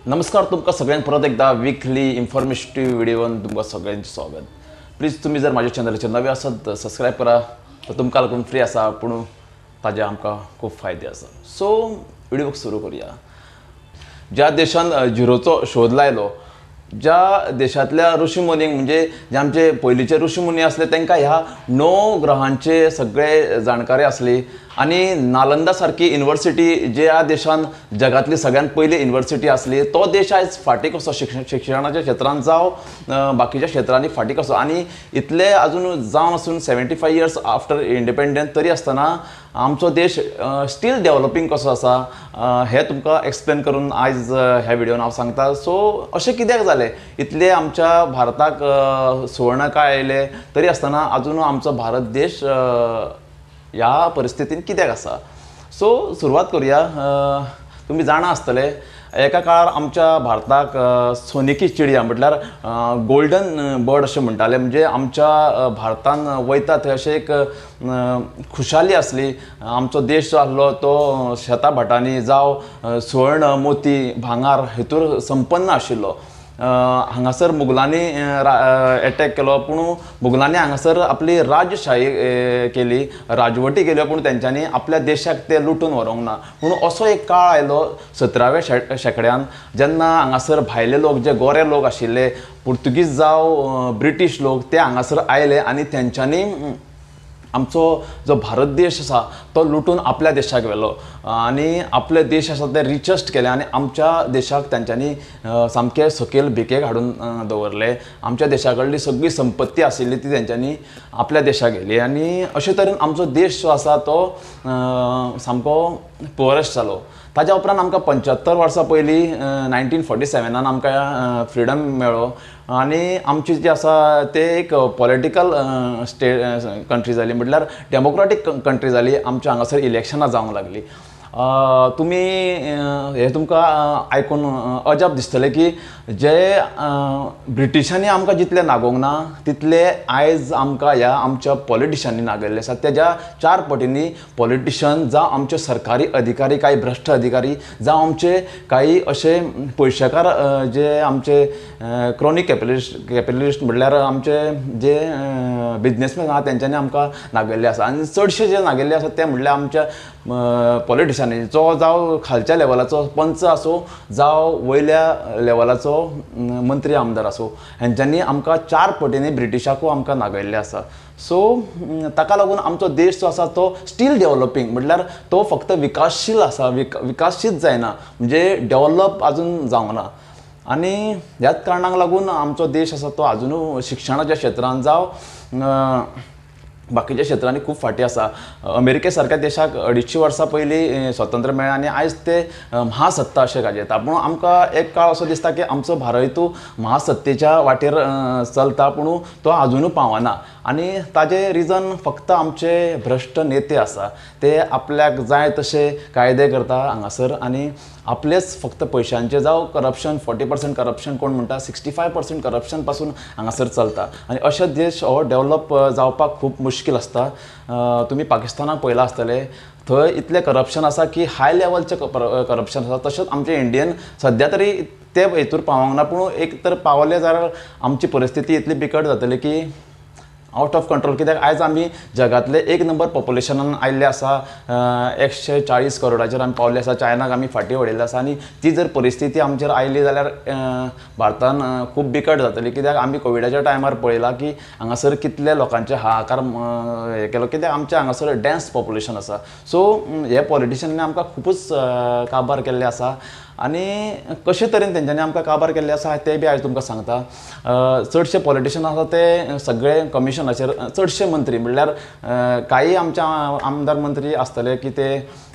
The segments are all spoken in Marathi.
नमस्कार, तुमका सगळ्यांक परत एकदा वीकली इन्फॉर्मेटिव्ह व्हिडिओन तुमका सगळ्यांचे स्वागत. प्लीज तुम्ही जर माझ्या चॅनलाचेर नवे आसात तर सबस्क्राईब करा. तर तुमकां लागून फ्री आसा पूण ताजे आमकां खूप फायदे आसा. सो व्हिडिओ सुरू करूया. ज्या देशान झिरोचो शोध लायलो, ज्या देशातल्या ऋषीमुनींक म्हणजे जे आमचे पयलींचे ऋषीमुनी असले तांकां ह्या 9 ग्रहांचे सगळे जाणकारी असली आणि नालंदा सारखी युनिव्हर्सिटी ज्या देशान जगातली सगळ्यात पयली युनिव्हर्सिटी असली, तो देश आयज फाटी कसो शिक्षणाच्या क्षेत्रांत जावं बाकीच्या क्षेत्रांनी फाटी कसो. आणि इतले अजून जावन आसून 75 इयर्स आफ्टर इंडिपेंडन्स तरी आसतना आमचो देश स्टील डेव्हलपिंग कसो आसा हे तुमकां एक्सप्लेन करून आयज ह्या व्हिडिओन हांव सांगता. सो अशें कित्याक जालें? इतले आमच्या भारताक सुवर्ण काळ आयले तरी आसतना अजून आमचो भारत देश ह्या परिस्थितीन कित्याक आसा? सो सुरवात करूया. तुम्ही जाणा आसतले एका काळार आमच्या भारताक सोनेकी चिडया म्हटल्यार गोल्डन बर्ड अशें म्हणटाले. म्हणजे आमच्या भारतान वयता थंय अशें एक खुशाली आसली. आमचो देश जो आसलो तो शेतां भाटांनी जावं सुवर्ण मोती भांगार हेतूर संपन्न आशिल्लो. हांगासर मुघलांनी एटॅक केलो पूण मुघलांनी हांगासर आपली राजशाही केली, राजवटी केल्यो, पूण तेंच्यांनी आपल्या देशाक ते लुटून व्हरूंक ना. पूण असो एक काळ आयलो 17व्या शेंकड्यान जेन्ना हांगासर भायले लोक जे गोरे लोक आशिल्ले, पुर्तुगीज जावं ब्रिटीश लोक ते हांगासर आयले आणि तेंच्यांनी आमचो जो भारत देश आसा तो लुटून आपल्या देशाक व्हेलो आणि आपले देश आसा ते रिचस्ट केले आणि आमच्या देशाक तेंच्यांनी सामके सकयल भिकेक हाडून दवरले. आमच्या देशा कडली सगळी संपत्ती आशिल्ली ती तेंच्यांनी आपल्या देशाक गेली आणि अशे तरेन आमचो देश जो आसा तो सामको पुअरेस्ट जालो. ताज्या उपरांत आमकां 75 वर्सां पयलीं 1947 आमकां फ्रिडम मेळ्ळो आणि आमची जी आसा ते एक पॉलिटिकल कंट्री जाली, म्हटल्यार डेमोक्रेटीक कंट्री जाली. आमच्या हांगासर इलेक्शनां जावंक लागली. तुम्ही हे तुमकां आयकून अजाप दिसतले की जे ब्रिटिशांनी आमकां जितले नागोवंक ना तितले आयज आमकां ह्या आमच्या पॉलिटिशियनांनी नागयल्ले आसात. तेज्या 4 पटींनी पॉलिटिशियन जावं आमचे सरकारी अधिकारी, काही भ्रश्ट अधिकारी, जावं आमचे काही असे पयशेकार जे आमचे क्रॉनिक कॅपिटलिस्ट म्हटल्यार आमचे जे बिझनेसमॅन आहात तेंच्यांनी आमकां नागयल्ले आसा. आनी चडशे जे नागयल्ले आसात ते म्हटल्यार आमच्या पॉलिटिशियनांनी, जो जावं खालच्या लेवलाचो पंच आसूं जावं वयल्या लेवलाचो मंत्री आमदार आसूं, हेंच्यांनी आमकां 4 पटींनी ब्रिटिशाकूय आमकां नागयल्ले आसा. सो ताका लागून आमचो देश जो आसा तो स्टील डेव्हलपिंग म्हटल्यार तो फक्त विकासशील आसा, विकासीत जायना, म्हणजे डेव्हलप अजून जावंक ना. आणि ह्याच कारणाक लागून आमचो देश आसा तो अजुनूय शिक्षणाच्या क्षेत्रांत जावं बाकीच्या क्षेत्रांनी खूप फाटी आसा. अमेरिके सारक्या देशाक 250 वर्सां पयलीं स्वतंत्र मेळ्ळें आणि आयज ते महासत्ता अशें गाजयता. पूण आमकां एक काळ असो दिसता की आमचो भारतूय महासत्तेच्या वाटेर चलता पूण तो अजुनूय पावना. आणि ताजें रिजन फक्त आमचे भ्रश्ट नेते आसा. ते आपल्याक जाय तशे कायदे करता हांगासर आणि आपलेच फक्त पयशांचे जावं करप्शन, 40% करप्शन कोण म्हणटा, 65% करप्शन पासून हांगासर चलता. आणि अशे देश हो डेव्हलप जावपाक खूप मुश्कील आसता. तुम्ही पाकिस्तानाक पळयलां आसतलें, थंय इतलें करप्शन आसा की हाय लेवलचें करप्शन आसा. तशेंच आमचे इंडियन सद्या तरी ते हेतूर पावोंक ना, पूण एक तर पावले जाल्यार आमची परिस्थिती इतली बिकट जातली की आउट ऑफ कंट्रोल. कित्याक आयज आमी जगातले 1 नंबर पॉप्युलेशनान आयिल्ले आसा. 140 करोडाचेर आमी पावले आसा. चायनाक आमी फाटीं उडयल्ले आसा. आनी ती जर परिस्थिती आमचेर आयली जाल्यार भारतान खूब बिकट जातली. कित्याक आमी कोविडाच्या टायमार पळयलां की हांगासर कितले लोकांचे हाहाकार हे केलो. कित्याक आमच्या हांगासर डेन्स पॉप्युलेशन आसा. सो हे पॉलिटिशियनांनी आमकां खूबच काबार केल्ले आसा. आणि कशे तरेन तेंच्यांनी आमकां काबार केल्ले आसा ते बी आयज तुमकां सांगता. चडशे पॉलिटिशियन आसा ते सगळे कमिशनाचेर, चडशे मंत्री म्हळ्यार काही आमचे आमदार मंत्री आसतले की ते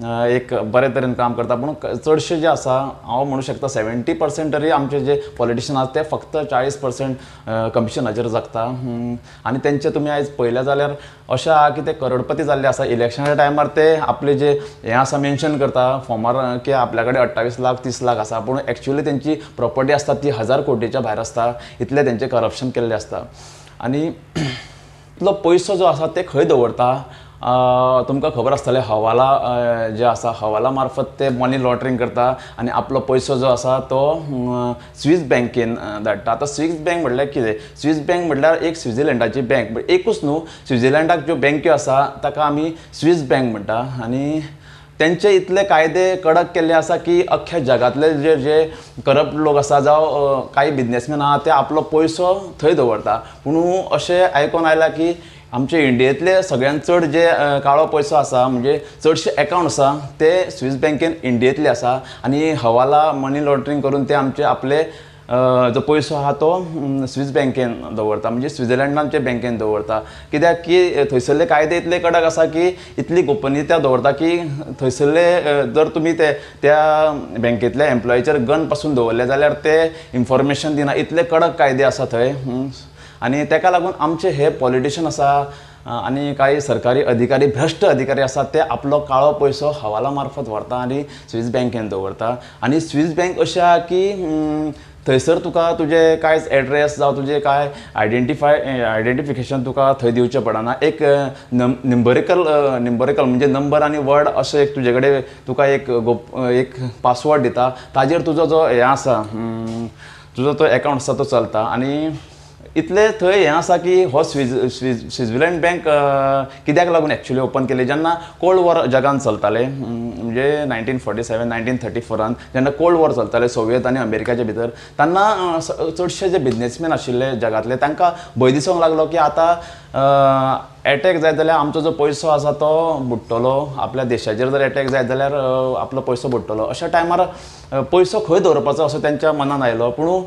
एक बरे तरेन काम करता, पूण चडशे जे आसा हांव म्हणूं शकता 70% तरी आमचे जे पॉलिटिशियन आसा ते फक्त 40% कमिशनाचेर जगता. आनी तेंचे तुमी आयज पळयलें जाल्यार अशें आहा की ते करोडपती जाल्ले आसा. इलेक्शनाच्या टायमार ते आपले जे हें आसा मेन्शन करता फॉर्मार की आपल्या कडेन 28 लाख 30 लाख आसा, पूण एक्चुअली तेंची प्रॉपर्टी आसता ती 1000 कोटीच्या भायर आसता. इतले तेंचे करप्शन केल्लें आसता. आनी इतलो पयसो जो आसा ते खंय दवरता तुमकां खबर आसतलें हवाला जे आसा हवाला मार्फत ते मनी लॉन्ड्रिंग करता आनी आपलो पयसो जो आसा तो स्विस बँकेन धाडटा. आतां स्विस बँक म्हणल्यार कितें? स्विस बँक म्हणल्यार एक स्विझर्लंडाची बँक, एकूच न्हू, स्विझर्लंडाक ज्यो बँक्यो आसा ताका आमी स्विस बँक म्हणटा. आनी तेंचे इतले कायदे कडक केल्ले आसा की अख्ख्या जगातले जे जे करप्ट लोक आसा जावं काही बिझनेसमॅन आहा ते आपलो पयसो थंय दवरता. पूण अशें आयकून आयला की आमचे इंडियेंतले सगळ्यांत चड जे काळो पयसो आसा म्हणजे चडशे अकावंट आसा ते स्विस बँकेन इंडियेंतले आसा. आनी हवाला मनी लॉन्ड्रिंग करून ते आपले जो पयसो आहा तो स्विस बँकेन दवरता, म्हणजे स्विझर्लंडाचे बँकेन दवरता. कित्याक की थंयसरले कायदे इतले कडक आसा की इतली गोपनीयता दवरता की थंयसरले जर तुमी त्या बँकेतल्या एम्प्लॉयीचेर गन पासून दवरले जाल्यार ते इन्फॉर्मेशन दिना, इतले कडक कायदे आसा थंय. आनी तेका लागून आमचे हे पॉलिटिशियन आसा आनी काही सरकारी अधिकारी, भ्रष्ट अधिकारी आसा ते आपलो काळो पयसो हवाला मार्फत व्हरता आनी स्विस बँकेन दवरता. आनी स्विस बँक अशी आहा की थंयसर तुका तुजे कांयच एड्रेस जावं तुजे काय आयडेंटिफिकेशन तुका थंय दिवचें पडना. एक निंबरिकल म्हणजे नंबर आनी वर्ड अशें एक तुजे कडेन तुका एक पासवर्ड दिता, ताजेर तुजो जो हें आसा तुजो तो अकावंट आसा तो चलता. आनी इतले थंय हें आसा की हो स्विझर्लंड बँक कित्याक लागून एक्चुली ओपन केली, जेन्ना कोल्ड वॉर जगान चलताले म्हणजे 1947 1934 जेन्ना कोल्ड वॉर चलताले सोवियत आनी अमेरिकाचे भितर, तेन्ना चडशे जे बिझनेसमॅन आशिल्ले जगातले तांकां भंय दिसूंक लागलो की आतां एटॅक जायत जाल्यार आमचो जो पयसो आसा तो बुडटलो, आपल्या देशाचेर जर एटॅक जायत जाल्यार आपलो पयसो बुडटलो. अशा टायमार पयसो खंय दवरपाचो असो तेंच्या मनान आयलो. पूण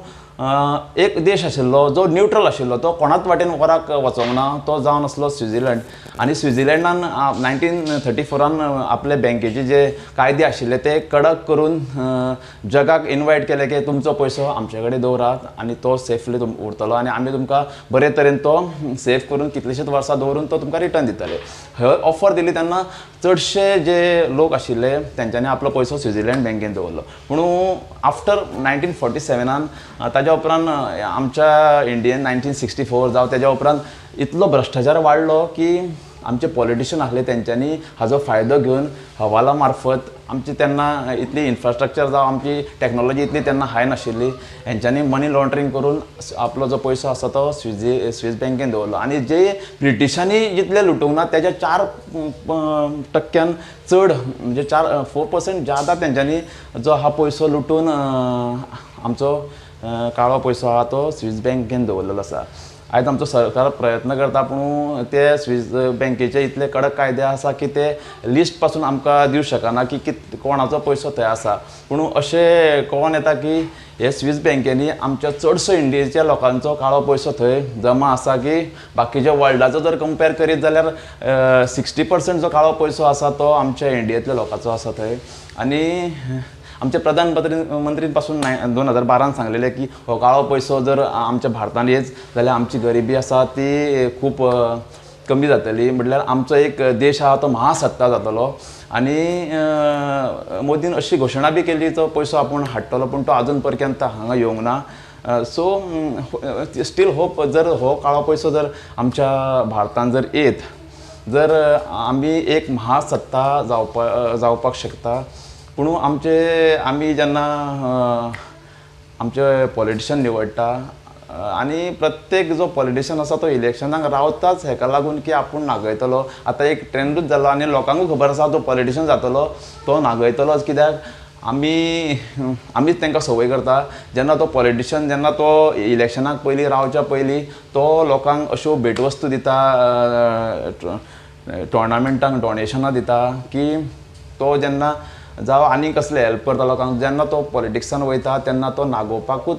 एक देश आशिल्लो जो न्यूट्रल आशिल्लो, तो कोणाच वाटेन वराक वचोंक ना, तो जावन आसलो स्विझर्लंड. आनी स्विझर्लंडान 1934 आपले बँकेचे जे कायदे आशिल्ले ते कडक करून जगाक इन्वायट केले की तुमचो पयसो आमचे कडेन दवरात आनी तो सेफली उरतलो आनी आमी तुमकां बरे तरेन तो सेफ करून कितलीशींच वर्सां दवरून तो तुमकां रिटर्न दितले. हे ऑफर दिली तेन्ना चडशे जे लोक आशिल्ले तेंच्यांनी आपलो पयसो स्विझर्लंड बँकेन दवरलो. पूण आफ्टर 1947 ताज्या उपरांत आमच्या इंडियेन 1964 जावं तेज्या उपरांत इतलो भ्रश्टाचार वाडलो की आमचे पॉलिटिशियन आसले तेंच्यांनी हाजो फायदो घेवन हवाला मार्फत आमची तेन्ना इतली इन्फ्रास्ट्रक्चर जावं आमची टॅक्नॉलॉजी इतली तेन्ना हाय नाशिल्ली, हेंच्यांनी मनी लॉन्ड्रिंग करून आपलो जो पयसो आसा तो स्विस बँकेन दवरलो. आनी जे ब्रिटिशांनी जितले लुटूंक ना तेज्या 4% चड म्हणजे 4% ज्यादा तेंच्यांनी जो हा पयसो लुटून आमचो काळो पयसो आहा तो स्विस बँकेन दवरलेलो आसा. आयज आमचो सरकार प्रयत्न करता पूण ते स्विस बँकेचे इतले कडक कायदे आसा की ते लिस्ट पासून आमकां दिवंक शकना की कोणाचो पयसो थंय आसा. पूण अशें कळोन येता की हे स्विस बँकेनी आमच्या चडसो इंडियेच्या लोकांचो काळो पयसो थंय जमा आसा की बाकीच्या वर्ल्डाचो जर कंपेर करीत जाल्यार 60% जो काळो पयसो आसा तो आमच्या इंडियेंतल्या लोकांचो आसा थंय. आनी आमचे प्रधानमंत्री पासून 2012 सांगलेले की हो काळो पयसो जर आमच्या भारतान येच जाल्यार आमची गरिबी आसा ती खूप कमी जातली, म्हटल्यार आमचो एक देश आहा तो महासत्ता जातलो. आनी मोदीन अशी घोशणा बी केली तो पयसो आपूण हाडटलो, पूण तो आजून पर्यंत हांगा येवंक ना. सो स्टील होप, जर हो काळो पयसो जर आमच्या भारतान जर येत जर आमी एक महासत्ता जावपाक शकता. पूण आमी जेन्ना आमचे पॉलिटिशियन निवडटा आनी प्रत्येक जो पॉलिटिशियन आसा तो इलेक्शनाक रावताच हेका लागून की आपूण नागयतलो. आतां एक ट्रेंडूच जालो आनी लोकांकूय खबर आसा तो पॉलिटिशियन जातलो तो नागयतलोच. कित्याक आमीच तांकां संवय करता. जेन्ना तो पॉलिटिशियन जेन्ना तो इलेक्शनाक पयलीं रावच्या पयलीं तो लोकांक अश्यो भेटवस्तू दिता, टोर्नामेंटांक डोनेशनां दिता की तो जेन्ना जावं आनी कसले हेल्प करता लोकांक, जेन्ना तो पॉलिटिक्सान वयता तेन्ना तो नागोवपाकूच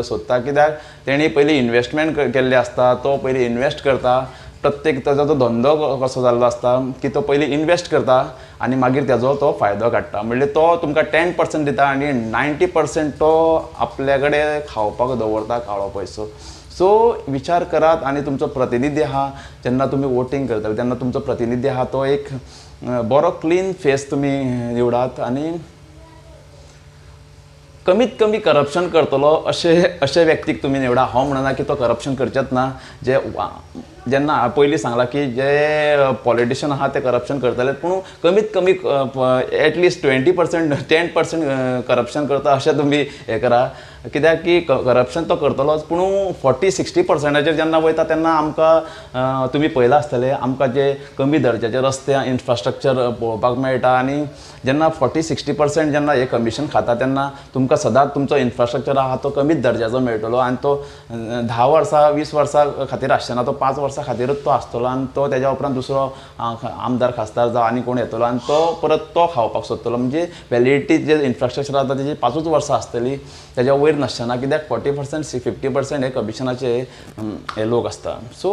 सोदता. कित्याक तेणी पयलीं इन्वेस्टमेंट केल्ले आसता, तो पयलीं इन्वेस्ट करता. प्रत्येक ताजो तो धंदो कसो जाल्लो आसता की तो पयलीं इन्वेस्ट करता आनी मागीर तेजो तो फायदो काडटा. म्हणजे तो तुमकां 10% दिता आनी 90% तो आपल्या कडेन खावपाक दवरता काळो पयसो. सो विचार करात आनी तुमचो प्रतिनिधी आहा जेन्ना तुमी वोटींग करता तेन्ना तुमचो प्रतिनिधी आहा तो एक बरो क्लीन फेस तुमी निवडात. आनी कमीत कमी करप्शन करतलो अशे व्यक्तीक तुम्ही निवडा. हांव म्हणना की तो करप्शन करचेच ना. जेन्ना पयलीं सांगलां की जे पॉलिटिशियन आहा ते करप्शन करतले, पूण कमीत कमी एटलिस्ट 20% 10% करप्शन करता अशें तुमी हें करा. कित्याक की करप्शन तो करतलोच, पूण 40-60% जेन्ना वयता तेन्ना आमकां तुमी पळयलां आसतलें आमकां जे कमी दर्जाचे रस्ते इन्फ्रास्ट्रक्चर पळोवपाक मेळटा. आनी जेन्ना 40-60% जेन्ना हे कमिशन खाता तेन्ना तुमकां सदांच तुमचो इन्फ्रास्ट्रक्चर आहा तो कमीच दर्जाचो मेळटलो. आनी तो 10 वर्सां 20 वर्सां खातीर आसचेना, तो 5 वर्सां खातीरच तो आसतलो. आनी तो तेज्या उपरांत दुसरो आमदार खासदार जावं आनी कोण येतलो आनी तो परत तो खावपाक सोदतलो. म्हणजे व्हॅलिडिटी जे इन्फ्रास्ट्रक्चर आसा तेजी 5 वर्सां आसतली, तेज्या वयर नासचेना. कित्याक 40% 50% हे कमिशनाचे हे लोक आसता. सो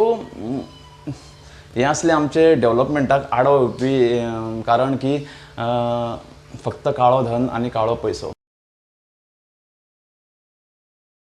हें असलें आमचे डेव्हलपमेंटाक आडो येवपी कारण की फक्त काळो धन आनी काळो पयसो.